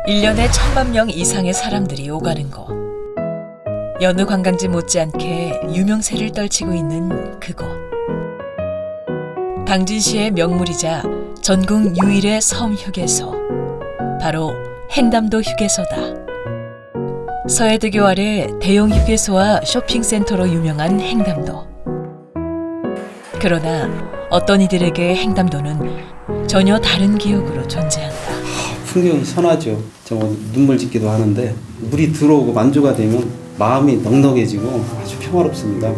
1년에 1,000만 명 이상의 사람들이 오가는 곳. 여느 관광지 못지않게 유명세를 떨치고 있는 그곳. 당진시의 명물이자 전국 유일의 섬 휴게소. 바로 행담도 휴게소다. 서해대교 아래 대형 휴게소와 쇼핑센터로 유명한 행담도. 그러나 어떤 이들에게 행담도는 전혀 다른 기억으로 존재한다. 풍경이 선하죠. 정말 눈물 짓기도 하는데 물이 들어오고 만조가 되면 마음이 넉넉해지고 아주 평화롭습니다.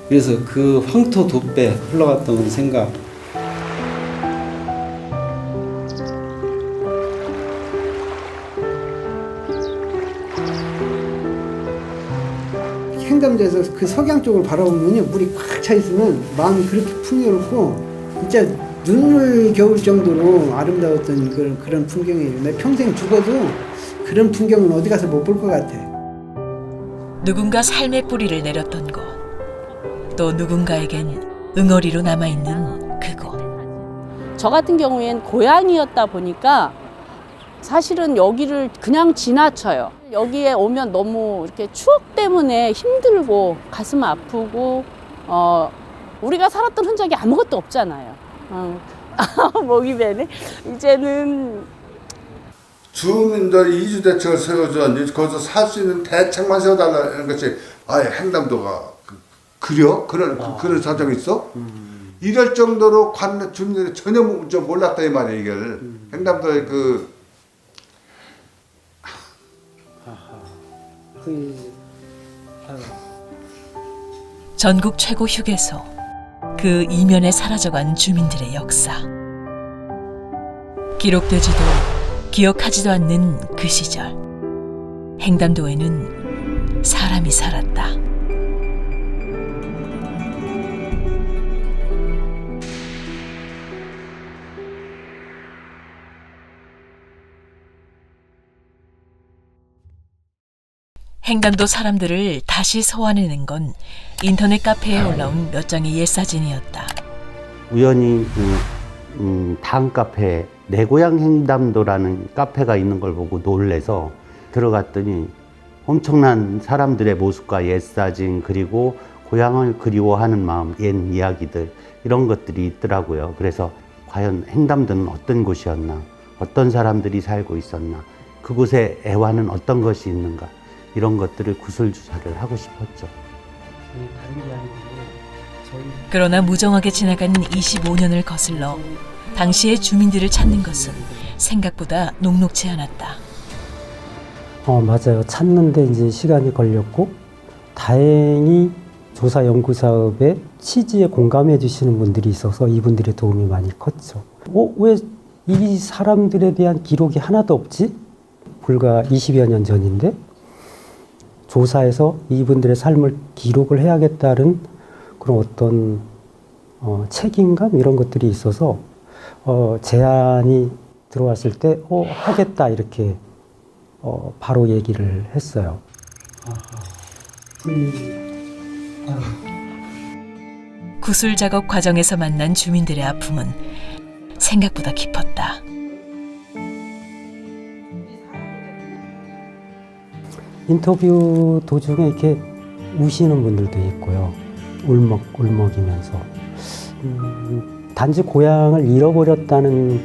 그래서 그 황토 돛배 흘러갔던 생각, 행담도에서 그 석양 쪽을 바라보면요, 물이 꽉 차 있으면 마음이 그렇게 풍요롭고 진짜 눈물 겨울 정도로 아름다웠던 그런 풍경이에요. 내 평생 죽어도 그런 풍경은 어디 가서 못 볼 것 같아. 누군가 삶의 뿌리를 내렸던 곳. 또 누군가에겐 응어리로 남아있는 그곳. 저 같은 경우엔 고향이었다 보니까 사실은 여기를 그냥 지나쳐요. 여기에 오면 너무 이렇게 추억 때문에 힘들고 가슴 아프고 우리가 살았던 흔적이 아무것도 없잖아요. 목이 베네. 이제는 주민들 이주대책을 세워줬는지 거기서 살 수 있는 대책만 세워달라는 것이 아예 행담도가 그런 사정이 있어? 이럴 정도로 주민들이 전혀 몰랐다 이 말이야 이걸. 행담도의 전국 최고 휴게소. 그 이면에 사라져간 주민들의 역사. 기록되지도 기억하지도 않는 그 시절. 행담도에는 사람이 살았다. 행담도 사람들을 다시 소환해낸 건 인터넷 카페에 올라온 몇 장의 옛사진이었다. 우연히 다음 카페에 내 고향 행담도라는 카페가 있는 걸 보고 놀래서 들어갔더니 엄청난 사람들의 모습과 옛사진, 그리고 고향을 그리워하는 마음, 옛 이야기들, 이런 것들이 있더라고요. 그래서 과연 행담도는 어떤 곳이었나, 어떤 사람들이 살고 있었나, 그곳에 애환은 어떤 것이 있는가, 이런 것들을 구술조사를 하고 싶었죠. 그러나 무정하게 지나간 25년을 거슬러 당시의 주민들을 찾는 것은 생각보다 녹록지 않았다. 맞아요. 찾는데 이제 시간이 걸렸고, 다행히 조사 연구 사업에 취지에 공감해 주시는 분들이 있어서 이분들의 도움이 많이 컸죠. 왜 이 사람들에 대한 기록이 하나도 없지? 불과 20여 년 전인데 조사해서 이분들의 삶을 기록을 해야겠다는 그런 어떤 책임감, 이런 것들이 있어서 제안이 들어왔을 때 하겠다, 이렇게 바로 얘기를 했어요. 구술 작업 과정에서 만난 주민들의 아픔은 생각보다 깊었다. 인터뷰 도중에 이렇게 우시는 분들도 있고요. 울먹이면서. 단지 고향을 잃어버렸다는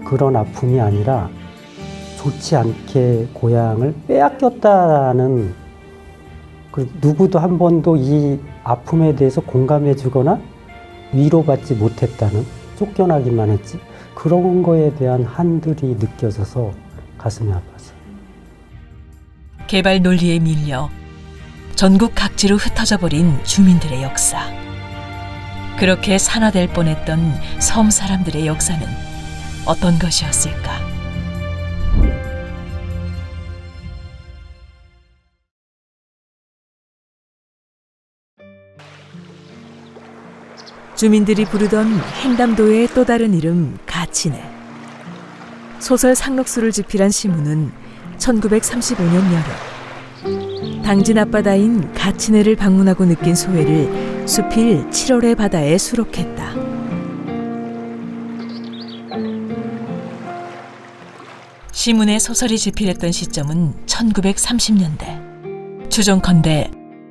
그런 아픔이 아니라 좋지 않게 고향을 빼앗겼다라는, 누구도 한 번도 이 아픔에 대해서 공감해 주거나 위로받지 못했다는, 쫓겨나기만 했지, 그런 거에 대한 한들이 느껴져서 가슴이 아팠어요. 개발 논리에 밀려 전국 각지로 흩어져 버린 주민들의 역사. 그렇게 산화될 뻔했던 섬 사람들의 역사는 어떤 것이었을까? 주민들이 부르던 행담도의 또 다른 이름 가치네. 소설 상록수를 집필한 시문은 1935년 여름 당진 앞바다인 가치네를 방문하고 느낀 소회를 수필 7월의 바다에 수록했다. 시문의 소설이 집필했던 시점은 1930년대. 추정컨대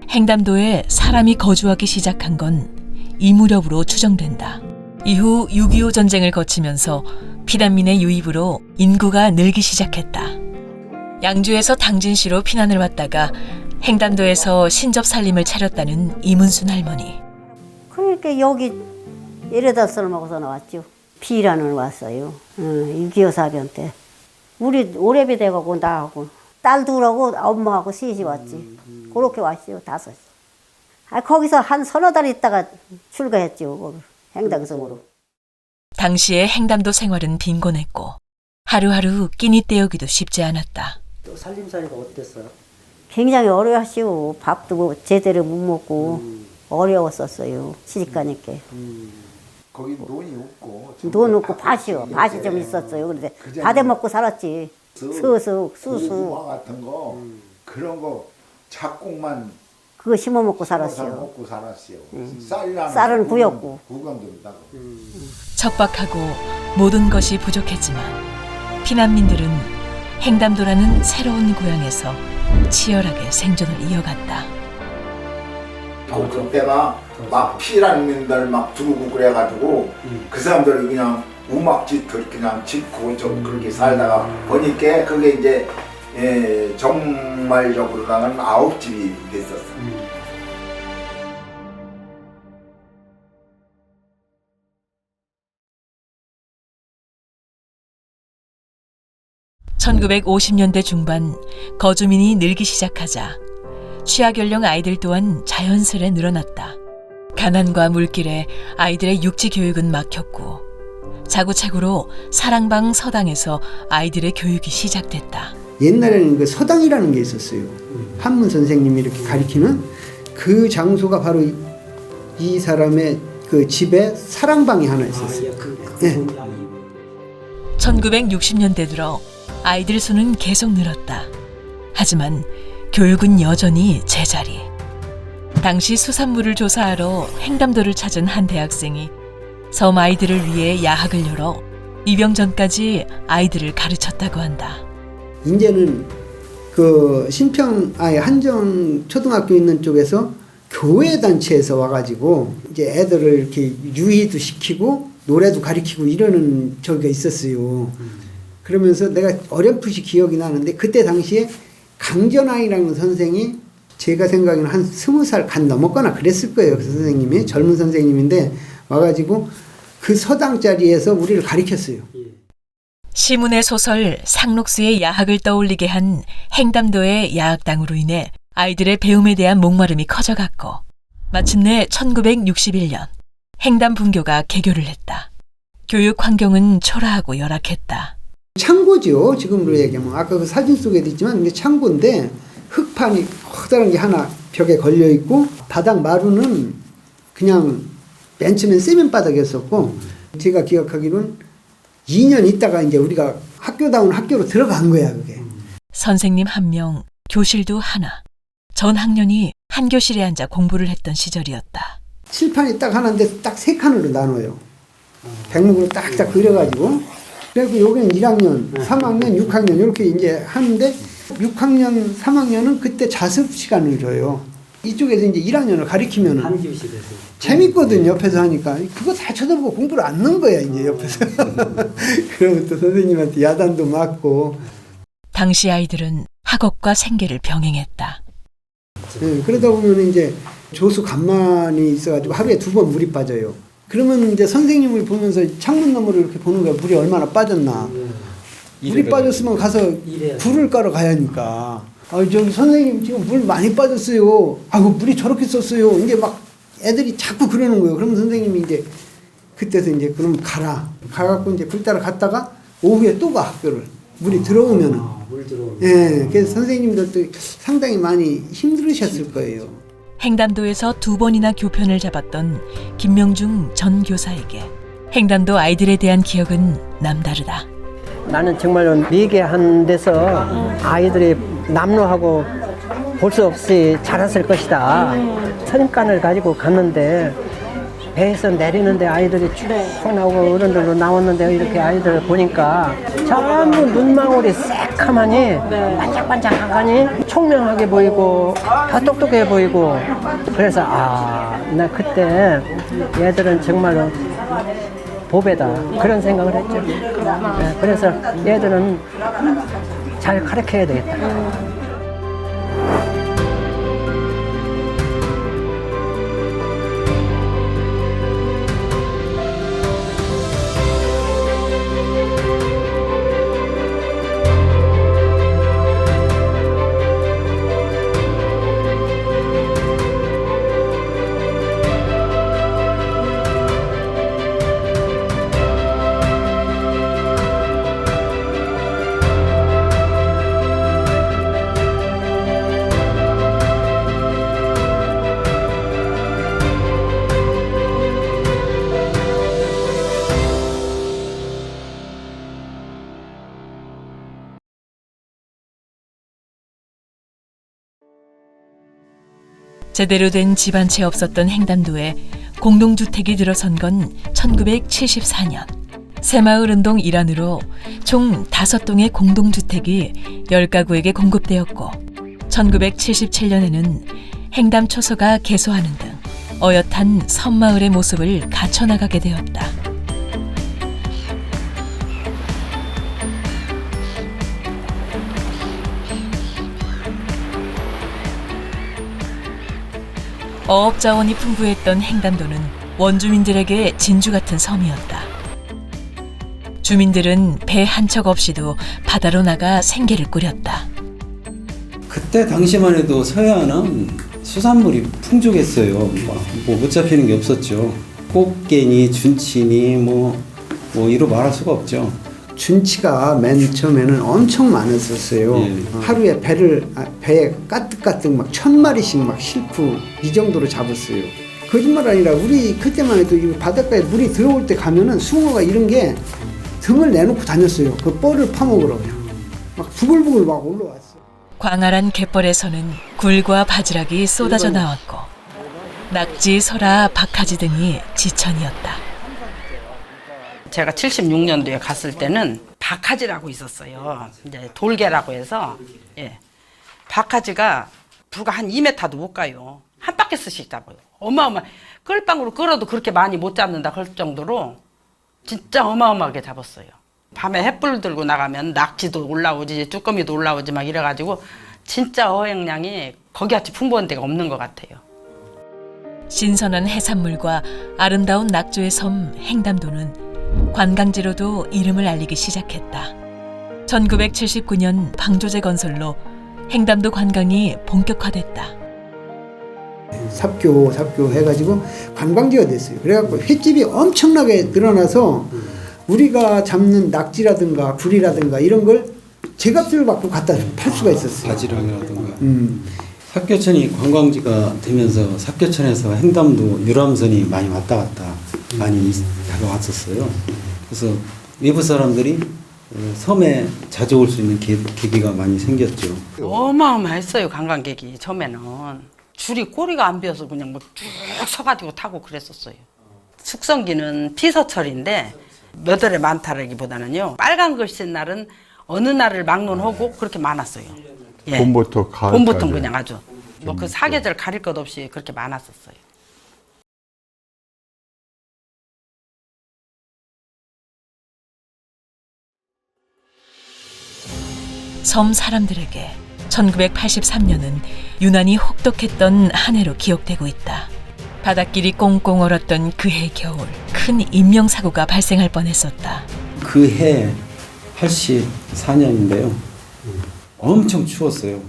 행담도에 사람이 거주하기 시작한 건 이 무렵으로 추정된다. 이후 6.25 전쟁을 거치면서 피난민의 유입으로 인구가 늘기 시작했다. 양주에서 당진시로 피난을 왔다가 행담도에서 신접살림을 차렸다는 이문순 할머니. 그러니까 여기 18살 먹어서 나왔죠. 피난을 왔어요. 6.25 사변 때. 우리 오래비 돼가고 나하고 딸 둘하고 엄마하고 셋이 왔지. 그렇게 왔어요. 5. 거기서 한 서너 달 있다가 출가했죠. 행당성으로. 당시의 행담도 생활은 빈곤했고 하루하루 끼니 때우기도 쉽지 않았다. 또 살림살이가 어땠어요? 굉장히 어려웠어요. 밥도 뭐 제대로 못 먹고 어려웠었어요. 시집가니까. 거기 논이 없고 돈 없고 밭이요. 밭이 좀 있었어요. 그런데 밭에 먹고 살았지. 서석, 수수. 고구마 같은 거 그런 거 작곡만 그거 심어 먹고 살아서 살았어요. 먹고 살았어요. 쌀은 구였고. 구경도 있다고. 척박하고 모든 것이 부족했지만 피난민들은 행담도라는 새로운 고향에서 치열하게 생존을 이어갔다. 그때가 막 피난민들 막 들어오고 그래가지고 그 사람들이 그냥 우막짓을 그냥 짓고 좀 그렇게 살다가 보니까 그게 이제 정말적으로는 9집이 됐었어. 1950년대 중반 거주민이 늘기 시작하자 취하연령 아이들 또한 자연스레 늘어났다. 가난과 물길에 아이들의 육지 교육은 막혔고 자구차구로 사랑방 서당에서 아이들의 교육이 시작됐다. 옛날에는 그 서당이라는 게 있었어요. 한문 선생님이 이렇게 가리키는 그 장소가 바로 이 사람의 그 집에 사랑방이 하나 있었어요. 네. 1960년대 들어 아이들 수는 계속 늘었다. 하지만 교육은 여전히 제자리. 당시 수산물을 조사하러 행담도를 찾은 한 대학생이 섬 아이들을 위해 야학을 열어 입영전까지 아이들을 가르쳤다고 한다. 이제는 그 한정 초등학교 있는 쪽에서 교회 단체에서 와가지고 이제 애들을 이렇게 유희도 시키고 노래도 가르치고 이러는 저기가 있었어요. 그러면서 내가 어렴풋이 기억이 나는데 그때 당시에 강전아이라는 선생이 제가 생각에는 한 20살 간 넘었거나 그랬을 거예요. 그 선생님이 젊은 선생님인데 와가지고 그 서당 자리에서 우리를 가르쳤어요. 시문의 소설 상록수의 야학을 떠올리게 한 행담도의 야학당으로 인해 아이들의 배움에 대한 목마름이 커져갔고 마침내 1961년 행담 분교가 개교를 했다. 교육 환경은 초라하고 열악했다. 창고죠. 지금으로 얘기하면 아까 그 사진 속에도 있지만 이게 창고인데 흙판이 커다란 게 하나 벽에 걸려 있고 바닥 마루는 그냥 맨 처음엔 세면 바닥이었었고 제가 기억하기로는 2년 있다가 이제 우리가 학교다운 학교로 들어간 거야 그게. 선생님 1명, 교실도 하나. 전 학년이 한 교실에 앉아 공부를 했던 시절이었다. 칠판이 딱 하나인데 딱 3칸으로 나눠요. 백목으로 딱딱 그려가지고 그래서 여기는 1학년, 3학년, 6학년 이렇게 이제 하는데 6학년, 3학년은 그때 자습 시간을 줘요. 이쪽에서 이제 1학년을 가리키면은 한 교실에서 재밌거든 옆에서 하니까 그거 다 쳐다보고 공부를 안 넣은 거야 이제 옆에서. 그러면 또 선생님한테 야단도 맞고. 당시 아이들은 학업과 생계를 병행했다. 네, 그러다 보면 이제 조수 간만이 있어가지고 하루에 2번 물이 빠져요. 그러면 이제 선생님을 보면서 창문 너머로 이렇게 보는 거야. 물이 얼마나 빠졌나. 물이 빠졌으면 가서 불을 깔아 가야 하니까. 저기 선생님 지금 물 많이 빠졌어요. 아이고 물이 저렇게 썼어요. 이제 막 애들이 자꾸 그러는 거예요. 그러면 선생님이 이제 그때서 이제 그럼 가라. 가갖고 이제 불 따라 갔다가 오후에 또 가 학교를. 물이 들어오면은. 물 들어오면. 예, 그래서 선생님들도 상당히 많이 힘들으셨을 거예요. 행담도에서 2번이나 교편을 잡았던 김명중 전 교사에게 행담도 아이들에 대한 기억은 남다르다. 나는 정말로 미개한 데서 아이들이 남루하고 볼 수 없이 자랐을 것이다. 선입관을 가지고 갔는데 배에서 내리는데 아이들이 쭉 나오고 어른들도 나왔는데 이렇게 아이들 보니까 전부 눈망울이 새카마니 반짝반짝하니 총명하게 보이고 더 똑똑해 보이고 그래서 나 그때 얘들은 정말로 보배다 그런 생각을 했죠. 네, 그래서 얘들은 잘 가르쳐야 되겠다. 제대로 된 집 한 채 없었던 횡담도에 공동주택이 들어선 건 1974년. 새마을운동 일환으로 총 5동의 공동주택이 10가구에게 공급되었고 1977년에는 횡담 초소가 개소하는 등 어엿한 섬마을의 모습을 갖춰나가게 되었다. 어업자원이 풍부했던 횡담도는 원주민들에게 진주 같은 섬이었다. 주민들은 배 한 척 없이도 바다로 나가 생계를 꾸렸다. 그때 당시만 해도 서해안은 수산물이 풍족했어요. 뭐 못 잡히는 게 없었죠. 꽃게니 준치니 뭐 이로 말할 수가 없죠. 준치가 맨 처음에는 엄청 많았었어요. 하루에 배에 까뜩까뜩 막 1000마리씩 막 실프 이 정도로 잡았어요. 거짓말 아니라 우리 그때만 해도 이 바닷가에 물이 들어올 때 가면은 숭어가 이런 게 등을 내놓고 다녔어요. 그 뻘을 파먹으러 막 부글부글 막 올라왔어요. 광활한 갯벌에서는 굴과 바지락이 쏟아져 나왔고 낙지, 소라, 박하지 등이 지천이었다. 제가 76년도에 갔을 때는 박하지라고 있었어요. 이제 돌개라고 해서 박하지가 부가 한 2m도 못 가요. 한 바퀴씩 잡아요. 어마어마. 끌방으로 끌어도 그렇게 많이 못 잡는다 그럴 정도로 진짜 어마어마하게 잡았어요. 밤에 햇불 들고 나가면 낙지도 올라오지 쭈꾸미도 올라오지 막 이래가지고 진짜 어획량이 거기같이 풍부한 데가 없는 것 같아요. 신선한 해산물과 아름다운 낙조의 섬 횡담도는 관광지로도 이름을 알리기 시작했다. 1979년 방조제 건설로 횡담도 관광이 본격화됐다. 삽교 해가지고 관광지가 됐어요. 그래갖고 횟집이 엄청나게 늘어나서 우리가 잡는 낙지라든가 굴이라든가 이런 걸 제값을 받고 갖다 팔 수가 있었어요. 바지락이라든가. 삽교천이 관광지가 되면서 삽교천에서 횡담도 유람선이 많이 왔다 갔다 많이 다가왔었어요. 그래서 외부 사람들이 섬에 자주 올 수 있는 계기가 많이 생겼죠. 어마어마했어요. 관광객이 처음에는. 줄이 꼬리가 안 비어서 그냥 뭐 쭉 서가지고 타고 그랬었어요. 숙성기는 피서철인데 몇 월에 많다라기보다는요. 빨간 글씨 날은 어느 날을 막론하고 그렇게 많았어요. 봄부터 가을까지. 봄부터 그냥 아주 뭐 그 사계절 가릴 것 없이 그렇게 많았었어요. 섬 사람들에게 1983년은 유난히 혹독했던 한 해로 기억되고 있다. 바닷길이 꽁꽁 얼었던 그해 겨울, 큰 인명사고가 발생할 뻔했었다. 그 해 84년인데요. 엄청 추웠어요.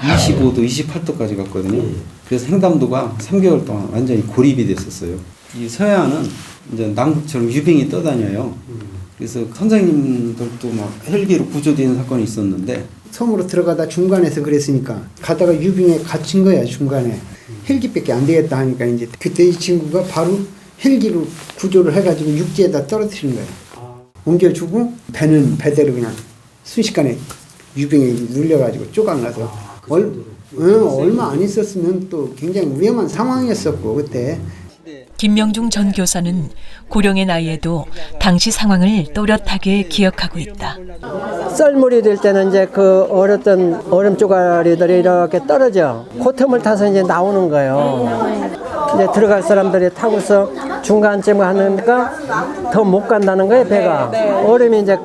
25도, 28도까지 갔거든요. 그래서 횡담도가 3개월 동안 완전히 고립이 됐었어요. 이 서해안은 이제 남극처럼 유빙이 떠다녀요. 그래서 선생님들도 막 헬기로 구조된 사건이 있었는데 섬으로 들어가다 중간에서 그랬으니까 가다가 유빙에 갇힌 거야. 중간에 헬기밖에 안 되겠다 하니까 이제 그때 이 친구가 바로 헬기로 구조를 해가지고 육지에다 떨어뜨리는 거예요. 옮겨주고 배는 배대로 그냥 순식간에 유빙에 눌려가지고 쪼각나서 얼마 안 있었으면 또 굉장히 위험한 상황이었었고 그때 김명중 전 교사는 고령의 나이에도 당시 상황을 또렷하게 기억하고 있다. 썰물이 될 때는 이제 그 얼었던 얼음 쪼가리들이 이렇게 떨어져 그 틈을 타서 이제 나오는 거예요. 이제 들어갈 사람들이 타고서 중간쯤 가니까 더 못 간다는 거예요, 배가. 얼음이 이제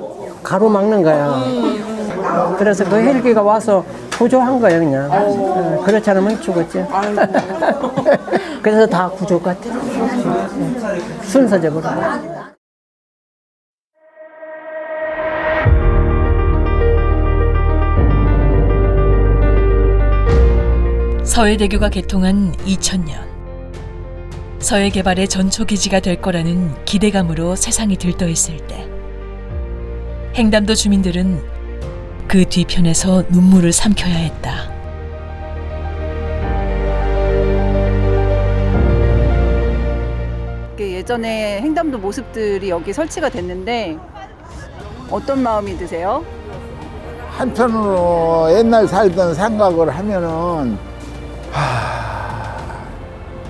가로막는 거야. 그래서 그 헬기가 와서 구조한 거예요, 그냥. 그렇지 않으면 죽었죠. 그래서 다 구조 같아요. 순서적으로. 서해대교가 개통한 2000년. 서해 개발의 전초기지가 될 거라는 기대감으로 세상이 들떠있을 때 행담도 주민들은 그 뒤편에서 눈물을 삼켜야 했다. 예전에 횡담도 모습들이 여기 설치가 됐는데 어떤 마음이 드세요? 한편으로 옛날 살던 생각을 하면은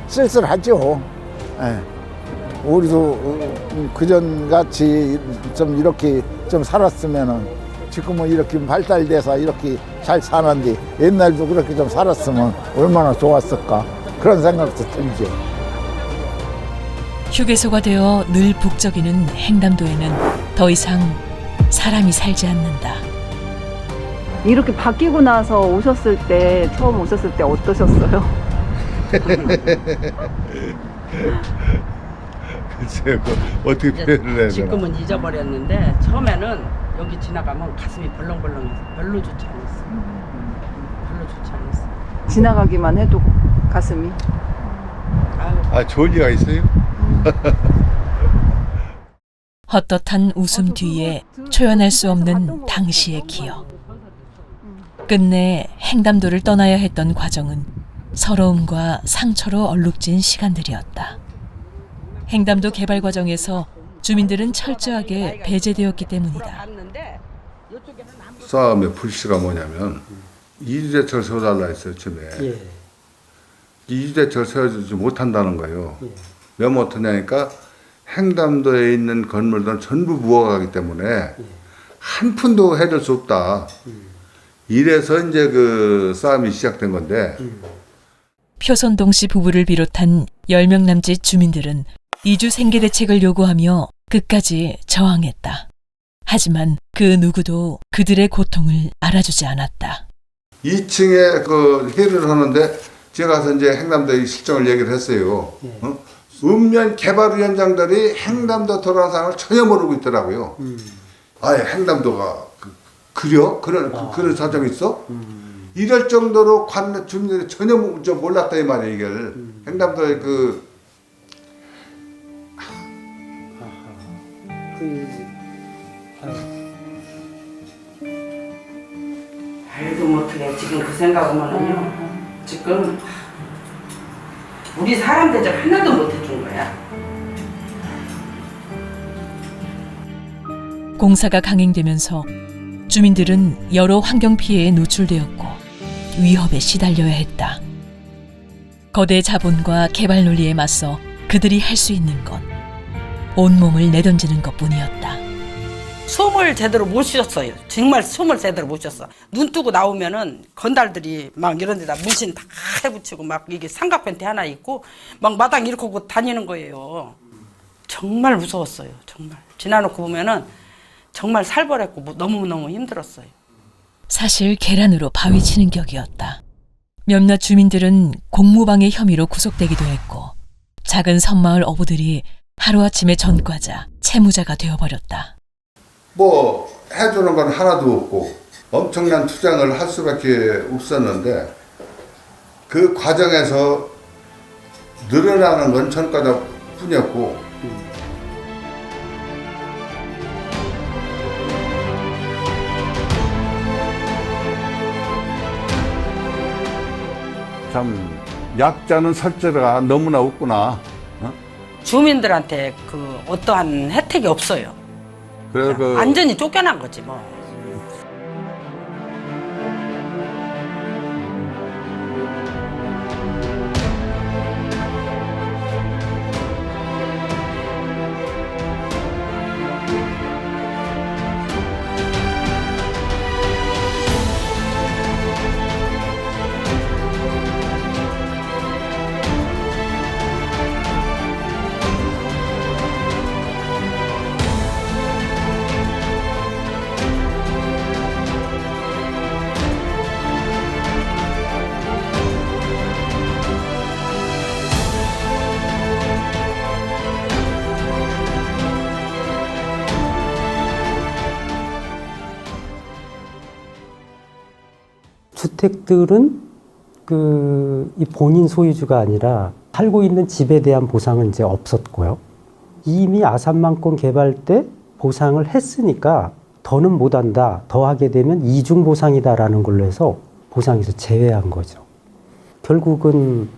쓸쓸하죠. 예. 우리도 그전 같이 좀 이렇게 좀 살았으면은 지금은 이렇게 발달돼서 이렇게 잘 사는데 옛날도 그렇게 좀 살았으면 얼마나 좋았을까 그런 생각도 들죠. 휴게소가 되어 늘 북적이는 행담도에는 더 이상 사람이 살지 않는다. 이렇게 바뀌고 나서 오셨을 때, 처음 오셨을 때 어떠셨어요? 글쎄요, 어떻게 표현을 해야 되나. 지금은 잊어버렸는데 처음에는 여기 지나가면 가슴이 벌렁벌렁해서 별로 좋지 않았어. 별로 좋지 않았어. 지나가기만 해도 가슴이. 아, 좋을 리가 있어요? 헛헛한 웃음 뒤에 초연할 수 없는 당시의 기억. 끝내 행담도를 떠나야 했던 과정은 서러움과 상처로 얼룩진 시간들이었다. 행담도 개발 과정에서 주민들은 철저하게 배제되었기 때문이다. 싸움의 불씨가 뭐냐면 이주대철 세워달라 했어요, 처음에. 이주대철 세워주지 못한다는 거예요. 왜 못하냐니까 행담도에 있는 건물들은 전부 무허가기 때문에 한 푼도 해줄 수 없다. 이래서 이제 그 싸움이 시작된 건데. 표선동 씨 부부를 비롯한 10명 남짓 주민들은 이주 생계 대책을 요구하며 끝까지 저항했다. 하지만 그 누구도 그들의 고통을 알아주지 않았다. 2층에 그 회의를 하는데 제가 가서 이제 행담도의 실정을 얘기를 했어요. 읍면 개발위원장들이 행담도 돌아가는 상황을 전혀 모르고 있더라고요. 아예 행담도가 그런 사정이 있어? 이럴 정도로 주민들이 전혀 몰랐다 이 말이에요, 이걸. 행담도의 알도 못해. 지금 그 생각하면은요. 지금 우리 사람 대접 하나도 못 해준 거야. 공사가 강행되면서 주민들은 여러 환경 피해에 노출되었고 위협에 시달려야 했다. 거대 자본과 개발 논리에 맞서 그들이 할 수 있는 건 온몸을 내던지는 것뿐이었다. 숨을 제대로 못 쉬었어요. 정말 숨을 제대로 못 쉬었어. 눈 뜨고 나오면은 건달들이 막 이런 데다 문신 다 해붙이고 막 이게 삼각팬티 하나 입고 막 마당 이렇게 하고 다니는 거예요. 정말 무서웠어요. 정말. 지나놓고 보면은 정말 살벌했고 너무너무 힘들었어요. 사실 계란으로 바위 치는 격이었다. 몇몇 주민들은 공무방해 혐의로 구속되기도 했고 작은 섬마을 어부들이 하루아침에 전과자, 채무자가 되어버렸다. 뭐 해주는 건 하나도 없고 엄청난 투쟁을 할 수밖에 없었는데 그 과정에서 늘어나는 건 전과자 뿐이었고 참 약자는 설자가 너무나 없구나. 주민들한테 그 어떠한 혜택이 없어요. 그래서 완전히 쫓겨난 거지 뭐. 주택들은 이 본인 소유주가 아니라 살고 있는 집에 대한 보상은 이제 없었고요. 이미 아산만권 개발 때 보상을 했으니까 더는 못한다. 더 하게 되면 이중 보상이다라는 걸로 해서 보상에서 제외한 거죠. 결국은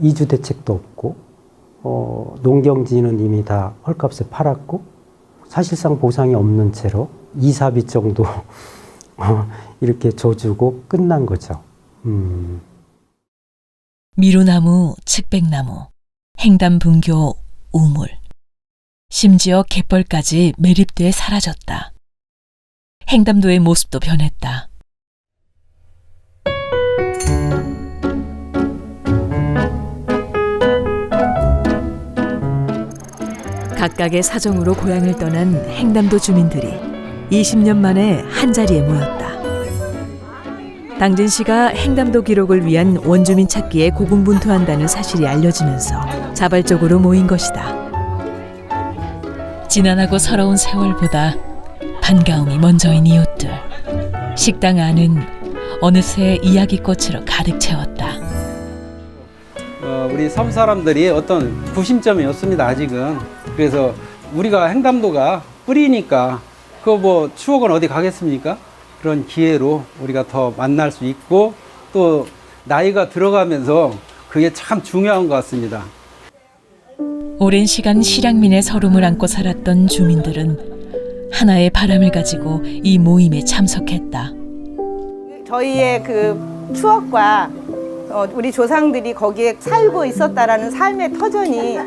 이주 대책도 없고 농경지는 이미 다 헐값에 팔았고 사실상 보상이 없는 채로 이사비 정도 이렇게 줘주고 끝난 거죠. 미루나무, 측백나무, 횡단분교, 우물, 심지어 갯벌까지 매립돼 사라졌다. 횡담도의 모습도 변했다. 각각의 사정으로 고향을 떠난 횡담도 주민들이 20년 만에 한자리에 모였다. 당진 씨가 횡담도 기록을 위한 원주민 찾기에 고군분투한다는 사실이 알려지면서 자발적으로 모인 것이다. 지난하고 서러운 세월보다 반가움이 먼저인 이웃들. 식당 안은 어느새 이야기꽃으로 가득 채웠다. 우리 섬 사람들이 어떤 구심점이었습니다. 아직은. 그래서 우리가 횡담도가 뿌리니까 그거 뭐 추억은 어디 가겠습니까? 그런 기회로 우리가 더 만날 수 있고 또 나이가 들어가면서 그게 참 중요한 것 같습니다. 오랜 시간 실향민의 서름을 안고 살았던 주민들은 하나의 바람을 가지고 이 모임에 참석했다. 저희의 그 추억과 우리 조상들이 거기에 살고 있었다라는 삶의 터전이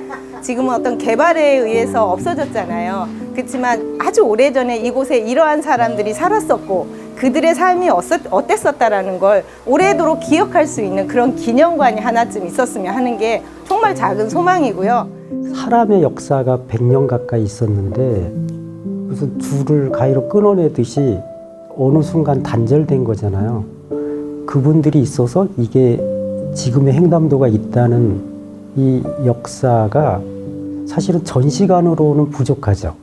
지금은 어떤 개발에 의해서 없어졌잖아요. 그렇지만 아주 오래전에 이곳에 이러한 사람들이 살았었고 그들의 삶이 어땠었다라는 걸 오래도록 기억할 수 있는 그런 기념관이 하나쯤 있었으면 하는 게 정말 작은 소망이고요. 사람의 역사가 100년 가까이 있었는데 무슨 줄을 가위로 끊어내듯이 어느 순간 단절된 거잖아요. 그분들이 있어서 이게 지금의 횡담도가 있다는 이 역사가 사실은 전시관으로는 부족하죠.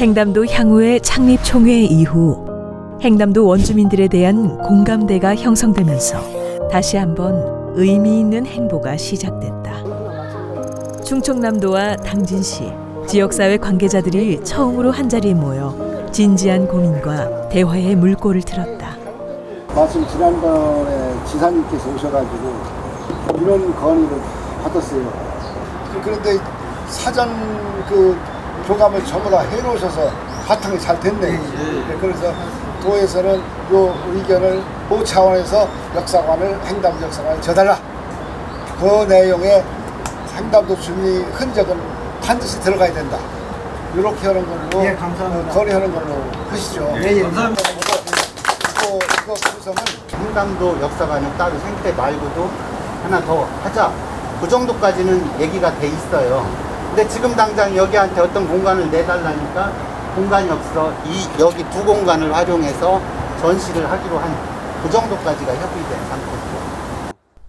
횡담도 향후의 창립 총회 이후 횡담도 원주민들에 대한 공감대가 형성되면서 다시 한번 의미 있는 행보가 시작됐다. 충청남도와 당진시, 지역사회 관계자들이 처음으로 한자리에 모여 진지한 고민과 대화의 물꼬를 틀었다. 마침 지난번에 지사님께서 오셔가지고 이런 건의를 받았어요. 그런데 사전 교감을 전부 다 해놓으셔서 바탕이 잘 됐네요. 그래서 도에서는 이 의견을 도 차원에서 역사관을 횡담도 역사관을 줘달라. 그 내용에 횡담도 주민의 흔적은 반드시 들어가야 된다. 이렇게 하는 걸로 건의하는 걸로 하시죠. 감사합니다. 이거 구성은 횡담도 역사관은 따로 생태 말고도 하나 더 하자. 그 정도까지는 얘기가 돼 있어요. 근데 지금 당장 여기한테 어떤 공간을 내달라니까 공간이 없어. 여기 두 공간을 활용해서 전시를 하기로 한 그 정도까지가 협의된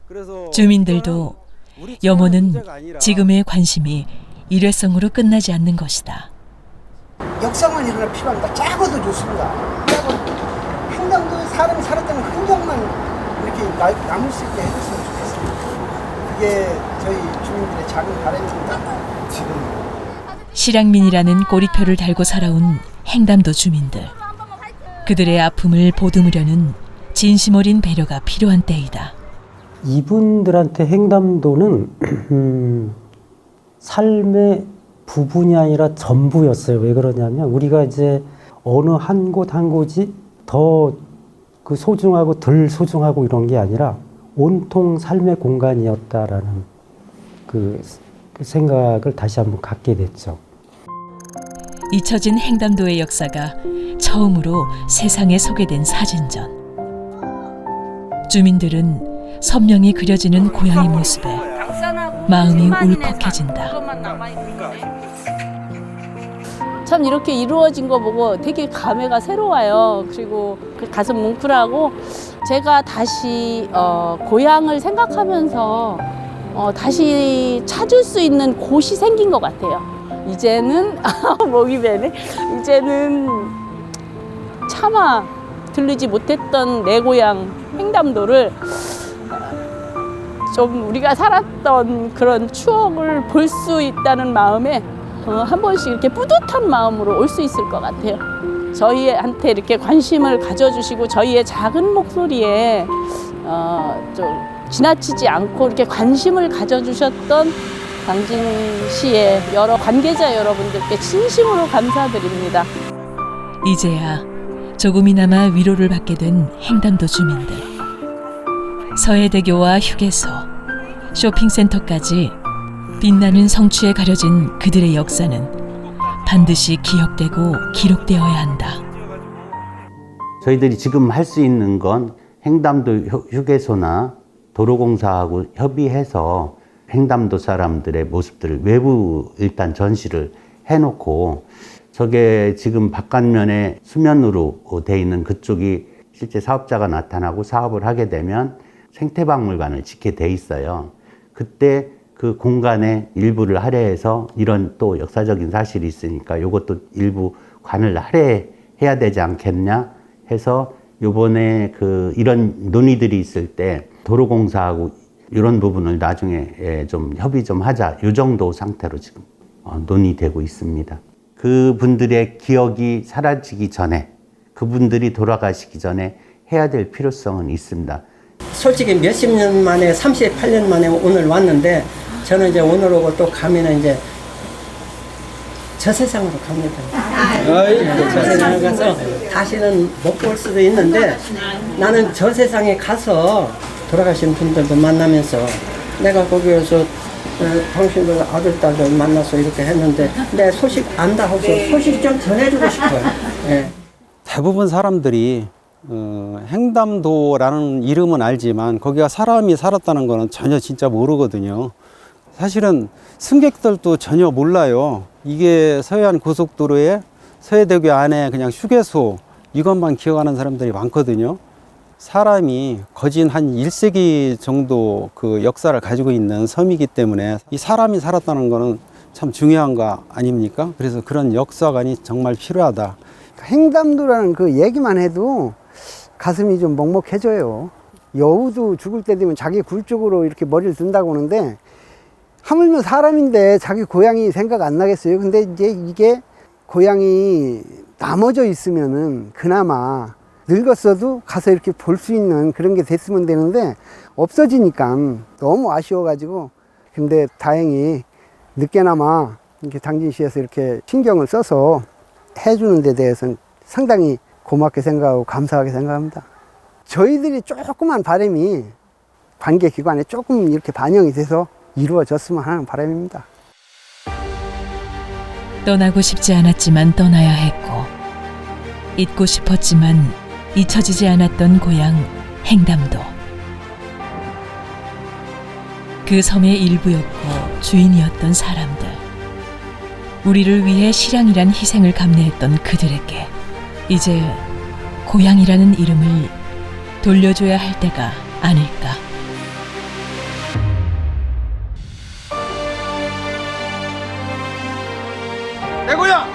상태죠. 주민들도 염원은 지금의 관심이 일회성으로 끝나지 않는 것이다. 역사관이 하나 필요합니다. 작아도 좋습니다. 횡담도에 사람이 살았다는 흔적만 이렇게 남을 수 있게 해줬으면 좋겠습니다. 그게 저희 주민들의 작은 바람입니다. 지금 실향민이라는 꼬리표를 달고 살아온 횡담도 주민들. 그들의 아픔을 보듬으려는 진심 어린 배려가 필요한 때이다. 이분들한테 횡담도는 삶의 부분이 아니라 전부였어요. 왜 그러냐면 우리가 이제 어느 한 곳 한 곳이 더 그 소중하고 덜 소중하고 이런 게 아니라 온통 삶의 공간이었다라는 그 생각을 다시 한번 갖게 됐죠. 잊혀진 횡담도의 역사가 처음으로 세상에 소개된 사진전. 주민들은 선명히 그려지는 고향의 모습에 마음이 울컥해진다. 참 이렇게 이루어진 거 보고 되게 감회가 새로워요. 그리고 가슴 뭉클하고 제가 다시 고향을 생각하면서 다시 찾을 수 있는 곳이 생긴 것 같아요. 이제는 목이 베네. 이제는 차마 들리지 못했던 내 고향 횡담도를 좀 우리가 살았던 그런 추억을 볼 수 있다는 마음에 한 번씩 이렇게 뿌듯한 마음으로 올 수 있을 것 같아요. 저희한테 이렇게 관심을 가져주시고 저희의 작은 목소리에 좀 지나치지 않고 이렇게 관심을 가져주셨던 당진시의 여러 관계자 여러분들께 진심으로 감사드립니다. 이제야 조금이나마 위로를 받게 된 횡담도 주민들. 서해대교와 휴게소, 쇼핑센터까지 빛나는 성취에 가려진 그들의 역사는 반드시 기억되고 기록되어야 한다. 저희들이 지금 할 수 있는 건 횡담도 휴게소나 도로공사하고 협의해서 횡담도 사람들의 모습들을 외부 일단 전시를 해놓고, 저게 지금 바깥면에 수면으로 돼 있는 그쪽이 실제 사업자가 나타나고 사업을 하게 되면 생태박물관을 짓게 돼 있어요. 그때 그 공간의 일부를 할애해서 이런 또 역사적인 사실이 있으니까 이것도 일부 관을 할애해야 되지 않겠냐 해서 요번에 이런 논의들이 있을 때 도로공사하고 이런 부분을 나중에 좀 협의 좀 하자, 요 정도 상태로 지금 논의되고 있습니다. 그분들의 기억이 사라지기 전에, 그분들이 돌아가시기 전에 해야 될 필요성은 있습니다. 솔직히 몇십 년 만에 38년 만에 오늘 왔는데 저는 이제 오늘 오고 또 가면은 이제 저 세상으로 갑니다. 저 세상에 가서 다시는 못 볼 수도 있는데 나는 저 세상에 가서 돌아가신 분들도 만나면서 내가 거기에서 당신들 아들, 딸들 만나서 이렇게 했는데 내 소식 안다 하고 소식 좀 전해주고 싶어요. 예. 대부분 사람들이 횡담도라는 이름은 알지만 거기가 사람이 살았다는 거는 전혀 진짜 모르거든요. 사실은 승객들도 전혀 몰라요. 이게 서해안 고속도로에 서해대교 안에 그냥 휴게소 이것만 기억하는 사람들이 많거든요. 사람이 거진 한 1세기 정도 그 역사를 가지고 있는 섬이기 때문에 이 사람이 살았다는 거는 참 중요한 거 아닙니까? 그래서 그런 역사관이 정말 필요하다. 횡담도라는 그 얘기만 해도 가슴이 좀 먹먹해져요. 여우도 죽을 때 되면 자기 굴 쪽으로 이렇게 머리를 든다고 하는데 하물며 사람인데 자기 고향이 생각 안 나겠어요. 근데 이제 이게 고향이 나머져 있으면은 그나마 늙었어도 가서 이렇게 볼 수 있는 그런 게 됐으면 되는데 없어지니까 너무 아쉬워가지고, 근데 다행히 늦게나마 이렇게 당진시에서 이렇게 신경을 써서 해주는 데 대해서는 상당히 고맙게 생각하고 감사하게 생각합니다. 저희들이 조그만 바람이 관계기관에 조금 이렇게 반영이 돼서 이루어졌으면 하는 바람입니다. 떠나고 싶지 않았지만 떠나야 했고, 잊고 싶었지만 잊혀지지 않았던 고향 횡담도. 그 섬의 일부였고 주인이었던 사람들. 우리를 위해 실향이란 희생을 감내했던 그들에게 이제 고향이라는 이름을 돌려줘야 할 때가 아닐까. 내 고향